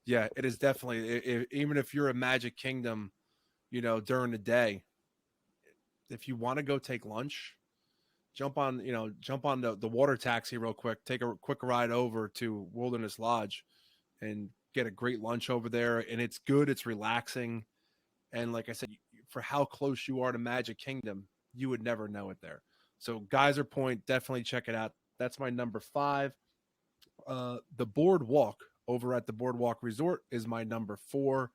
Yeah, it is definitely. Even if you're a Magic Kingdom, you know, during the day, if you want to go take lunch, jump on the water taxi real quick, take a quick ride over to Wilderness Lodge, and get a great lunch over there. And it's good. It's relaxing. And like I said, for how close you are to Magic Kingdom, you would never know it there. So Geyser Point, definitely check it out. That's my number 5. The Boardwalk over at the Boardwalk Resort is my number 4.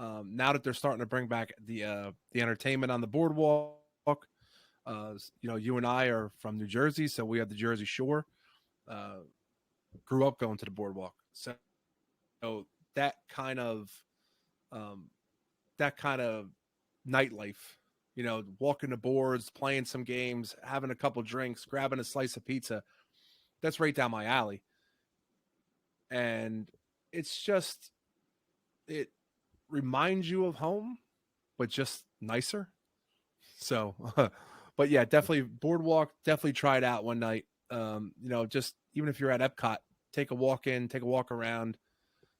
Now that they're starting to bring back the entertainment on the boardwalk, you know, you and I are from New Jersey, so we have the Jersey Shore. Grew up going to the boardwalk, so that kind of nightlife, you know, walking the boards, playing some games, having a couple drinks, grabbing a slice of pizza, that's right down my alley. And it's just, it reminds you of home, but just nicer. So, but yeah, definitely Boardwalk, definitely try it out one night. You know, just even if you're at Epcot, take a walk around,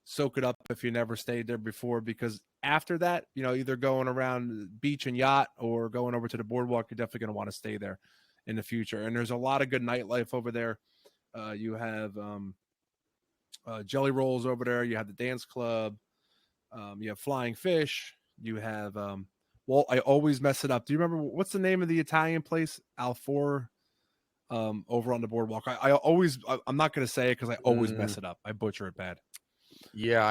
soak it up if you never stayed there before, because after that, you know, either going around beach and yacht or going over to the boardwalk, you're definitely going to want to stay there in the future. And there's a lot of good nightlife over there. You have Jelly Rolls over there. You have the dance club. You have Flying Fish. You have well, I always mess it up. Do you remember what's the name of the Italian place? Alfor, over on the boardwalk. I'm not going to say it because I always mess it up. I butcher it bad. Yeah,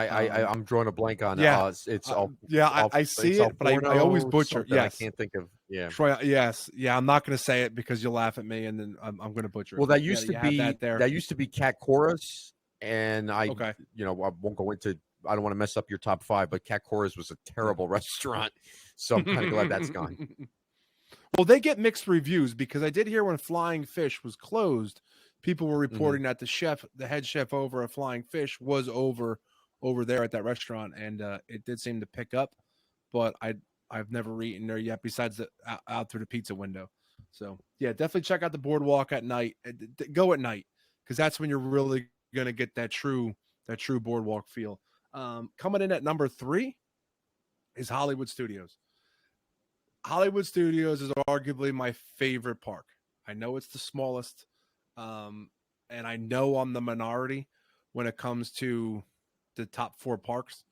I'm drawing a blank on it. Yeah, It's I see it, but I always butcher. Yes, I can't think of. Yeah, Troy. Yes, yeah. I'm not going to say it because you'll laugh at me, and then I'm going to butcher it. Well, But that used to you have be that there. that used to be Cat Chorus, and Okay. you know, I won't go into. I don't want to mess up your top 5, but Cat Chorus was a terrible restaurant, so I'm kind of glad that's gone. Well, they get mixed reviews because I did hear when Flying Fish was closed, people were reporting that the head chef over at Flying Fish was over there at that restaurant, and it did seem to pick up. But I've never eaten there yet, besides out through the pizza window. So yeah, definitely check out the boardwalk at night. Go at night because that's when you're really gonna get that true boardwalk feel. Coming in at number 3 is Hollywood Studios. Hollywood Studios is arguably my favorite park. I know it's the smallest, and I know I'm the minority when it comes to the top 4 parks,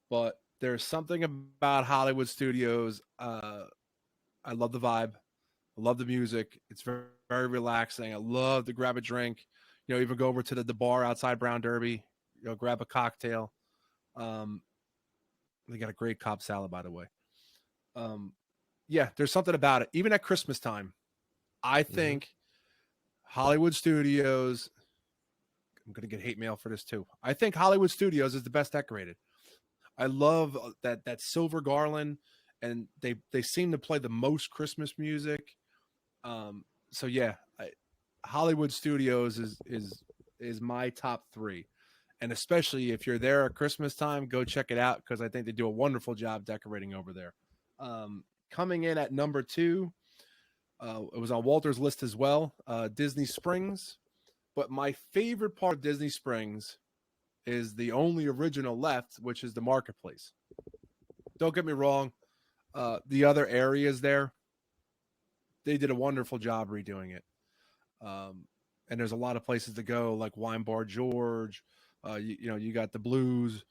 but there's something about Hollywood Studios. I love the vibe. I love the music. It's very, very relaxing. I love to grab a drink, you know, even go over to the bar outside Brown Derby, you know, grab a cocktail. They got a great Cobb salad, by the way. Yeah, there's something about it. Even at Christmas time, I think Hollywood Studios, I'm going to get hate mail for this too. I think Hollywood Studios is the best decorated. I love that silver garland, and they seem to play the most Christmas music. So yeah, Hollywood Studios is my top 3. And especially if you're there at Christmas time, go check it out because I think they do a wonderful job decorating over there. Coming in at number 2, it was on Walter's list as well, Disney Springs. But my favorite part of Disney Springs is the only original left, which is the marketplace. Don't get me wrong. The other areas there, they did a wonderful job redoing it. And there's a lot of places to go, like Wine Bar George. You know, you got the Blues.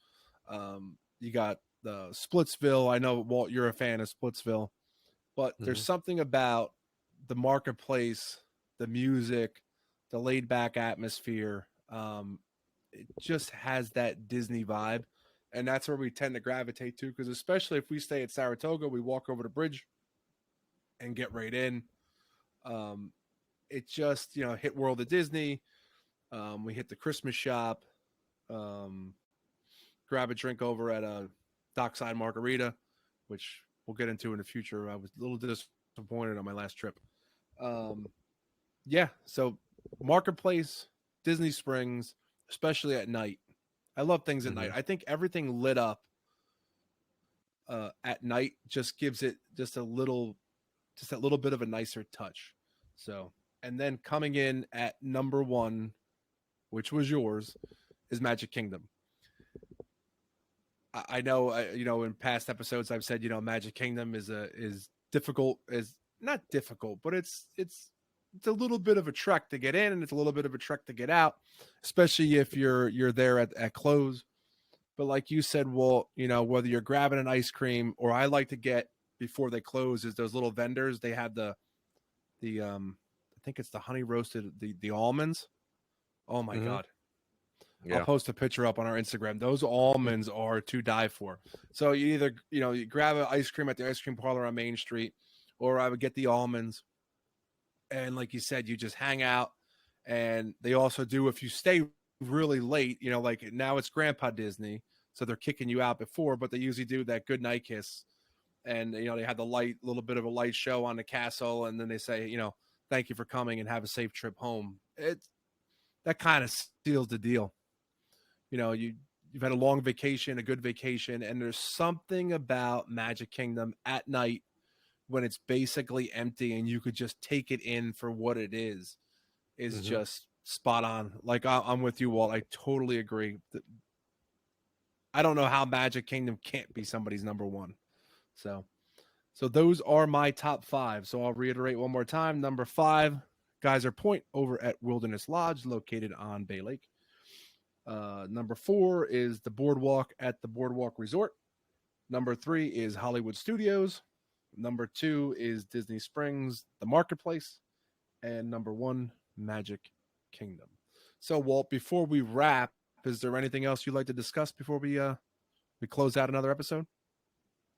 You got the Splitsville. I know, Walt, you're a fan of Splitsville. But there's something about the marketplace, the music, the laid-back atmosphere. It just has that Disney vibe And that's where we tend to gravitate to, because especially if we stay at Saratoga, we walk over the bridge and get right in. It just, hit World of Disney. We hit the Christmas shop, grab a drink over at a Dockside Margarita, which we'll get into in the future. I was a little disappointed on my last trip. Yeah, so Marketplace, Disney Springs, especially at night. I love things at night. I think everything lit up at night just gives it just that little bit of a nicer touch. So, and then coming in at number 1, which was yours, is Magic Kingdom. I know, in past episodes I've said, Magic Kingdom is difficult, is not difficult, but it's a little bit of a trek to get in, and it's a little bit of a trek to get out, especially if you're there at close. But like you said, Walt, whether you're grabbing an ice cream, or I like to get before they close is those little vendors. They have the I think it's the honey roasted, the almonds. Oh my God. Yeah. I'll post a picture up on our Instagram. Those almonds are to die for. So you either, you grab an ice cream at the ice cream parlor on Main Street, or I would get the almonds. And like you said, you just hang out. And they also do, if you stay really late, like now it's Grandpa Disney, so they're kicking you out before, but they usually do that good night kiss. And, they have the little bit of a light show on the castle. And then they say, thank you for coming and have a safe trip home. That kind of seals the deal. You've had a long vacation, a good vacation, and there's something about Magic Kingdom at night when it's basically empty and you could just take it in for what it is just spot on. Like I'm with you, Walt. I totally agree. I don't know how Magic Kingdom can't be somebody's number 1. So those are my top 5. So I'll reiterate one more time. Number 5, Geyser Point over at Wilderness Lodge, located on Bay Lake. Number 4 is the Boardwalk at the Boardwalk Resort. Number 3 is Hollywood Studios. Number 2 is Disney Springs, the Marketplace. And number 1, Magic Kingdom. So, Walt, before we wrap, is there anything else you'd like to discuss before we close out another episode?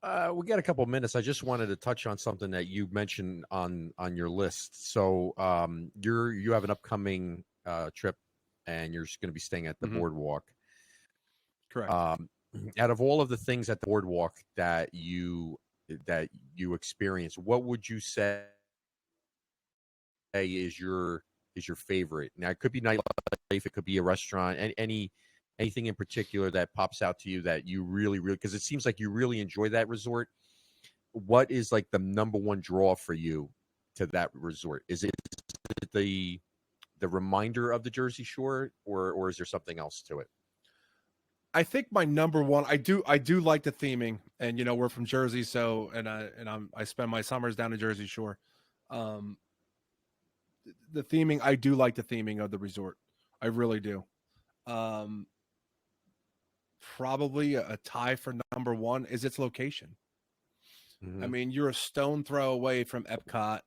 We got a couple minutes. I just wanted to touch on something that you mentioned on your list. So you have an upcoming trip, and you're just going to be staying at the Boardwalk. Correct. Out of all of the things at the Boardwalk that you experience, what would you say is your favorite? Now, it could be nightlife, it could be a restaurant, anything in particular that pops out to you that you really, because it seems like you really enjoy that resort. What is like the number 1 draw for you to that resort? Is it the reminder of the Jersey Shore, or is there something else to it? I think my number 1, I do like the theming, and we're from Jersey, so I spend my summers down the Jersey Shore. The theming, I do like the theming of the resort. I really do. Probably a tie for number 1 is its location. I mean, you're a stone throw away from EPCOT.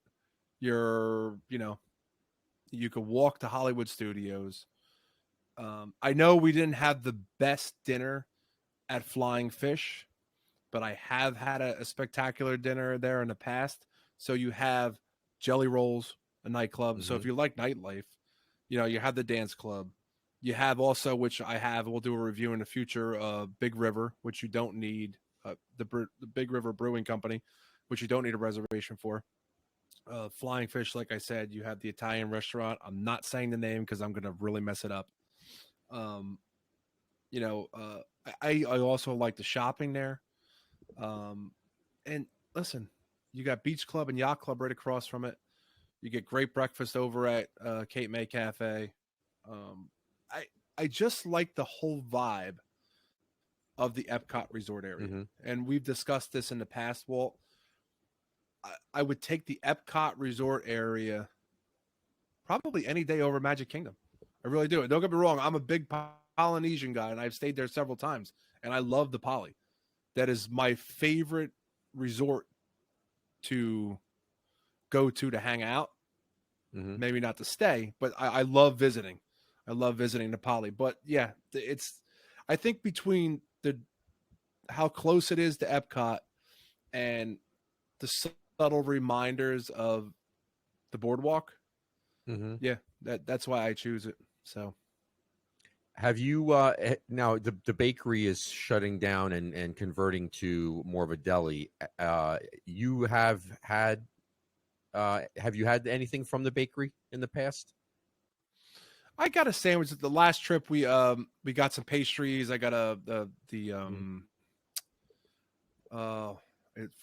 You could walk to Hollywood Studios. I know we didn't have the best dinner at Flying Fish, but I have had a spectacular dinner there in the past. So you have Jelly Rolls, a nightclub. So if you like nightlife, you have the dance club. You have also, which we'll do a review in the future, Big River, which you don't need, the Big River Brewing Company, which you don't need a reservation for. Flying Fish, like I said, you have the Italian restaurant. I'm not saying the name because I'm going to really mess it up. I also like the shopping there. And listen, you got Beach Club and Yacht Club right across from it. You get great breakfast over at Cape May Cafe. I just like the whole vibe of the EPCOT resort area. And we've discussed this in the past, Walt. I would take the EPCOT resort area probably any day over Magic Kingdom. I really do. And don't get me wrong, I'm a big Polynesian guy, and I've stayed there several times, and I love the Poly. That is my favorite resort to go to hang out. Maybe not to stay, but I love visiting. I love visiting the Poly. But yeah, I think between the how close it is to Epcot and the subtle reminders of the boardwalk. Mm-hmm. Yeah, that's why I choose it. So Have you now the bakery is shutting down and converting to more of a deli? You have you had anything from the bakery in the past? I got a sandwich at the last trip. We got some pastries. I got for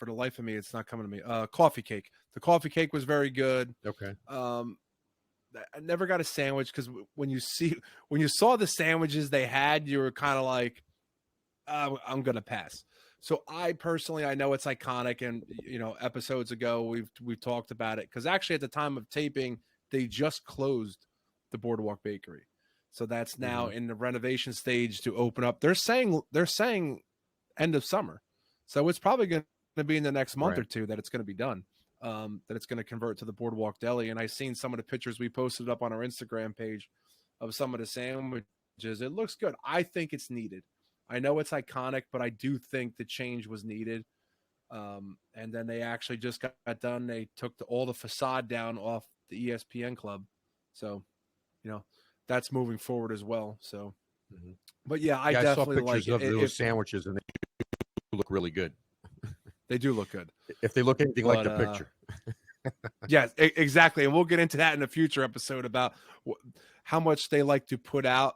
the life of me, it's not coming to me. Coffee cake. The coffee cake was very good. Okay. I never got a sandwich because when you saw the sandwiches they had, you were kind of like, I'm gonna pass. So I personally, I know it's iconic, and episodes ago we've talked about it because actually at the time of taping, they just closed the Boardwalk Bakery, so that's now in the renovation stage to open up. They're saying end of summer, so it's probably going to be in the next month or two that it's going to be done. That it's going to convert to the Boardwalk Deli. And I've seen some of the pictures we posted up on our Instagram page of some of the sandwiches. It looks good. I think it's needed. I know it's iconic, but I do think the change was needed. And then they actually just got done. They took all the facade down off the ESPN club. So, that's moving forward as well. So, but yeah, I definitely saw pictures like of those sandwiches, and they look really good. They do look good. If they look anything like the picture. Yes, exactly. And we'll get into that in a future episode about how much they like to put out,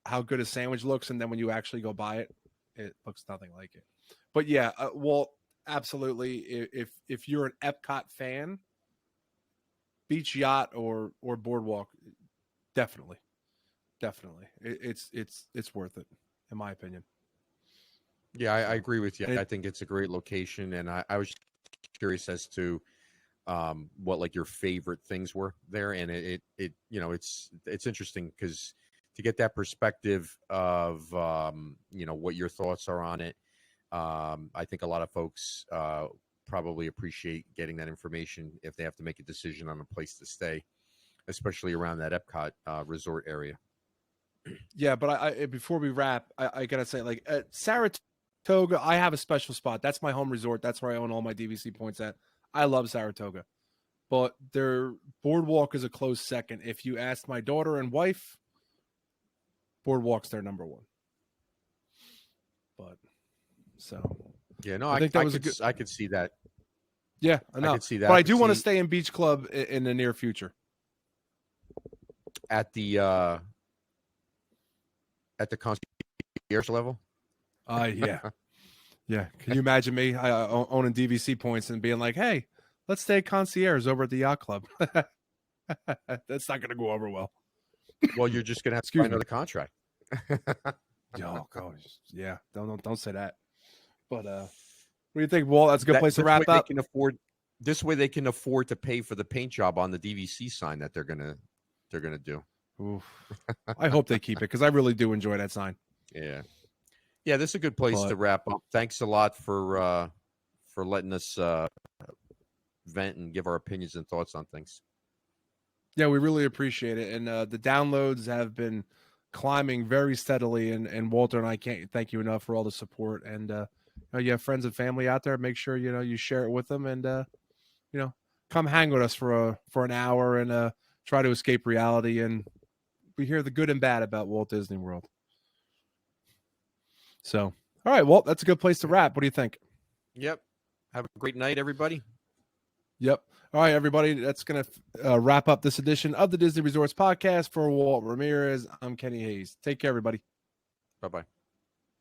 how good a sandwich looks. And then when you actually go buy it, it looks nothing like it. But yeah, Walt, absolutely. If you're an Epcot fan, beach yacht or boardwalk, definitely. It's worth it, in my opinion. Yeah, I agree with you. I think it's a great location, and I was curious as to what like your favorite things were there, and it's interesting because to get that perspective of what your thoughts are on it. I think a lot of folks probably appreciate getting that information if they have to make a decision on a place to stay, especially around that Epcot resort area. Yeah, but I before we wrap, I gotta say, like at Saratoga, I have a special spot. That's my home resort. That's where I own all my DVC points at. I love Saratoga, but their boardwalk is a close second. If you ask my daughter and wife, boardwalk's their number one. But so yeah, no, I think that was a good. I could see that. Yeah, I know. I could see that. But I do want to stay in Beach Club in the near future. At the concierge level. Yeah. Can you imagine me owning DVC points and being like, "Hey, let's stay concierge over at the yacht club"? That's not going to go over well. Well, you're just going to have to find another contract. Oh gosh, yeah. Don't say that. But what do you think, Walt? That's a good place to wrap up. This way, they can afford to pay for the paint job on the DVC sign that they're gonna do. Oof. I hope they keep it because I really do enjoy that sign. Yeah. This is a good place to wrap up. Thanks a lot for letting us vent and give our opinions and thoughts on things. Yeah, we really appreciate it, and the downloads have been climbing very steadily. And Walter and I can't thank you enough for all the support. And you have friends and family out there. Make sure you share it with them, and come hang with us for an hour and try to escape reality. And we hear the good and bad about Walt Disney World. So, all right, Walt, that's a good place to wrap. What do you think? Yep. Have a great night, everybody. Yep. All right, everybody. That's going to wrap up this edition of the Disney Resorts Podcast. For Walt Ramirez, I'm Kenny Hayes. Take care, everybody. Bye-bye.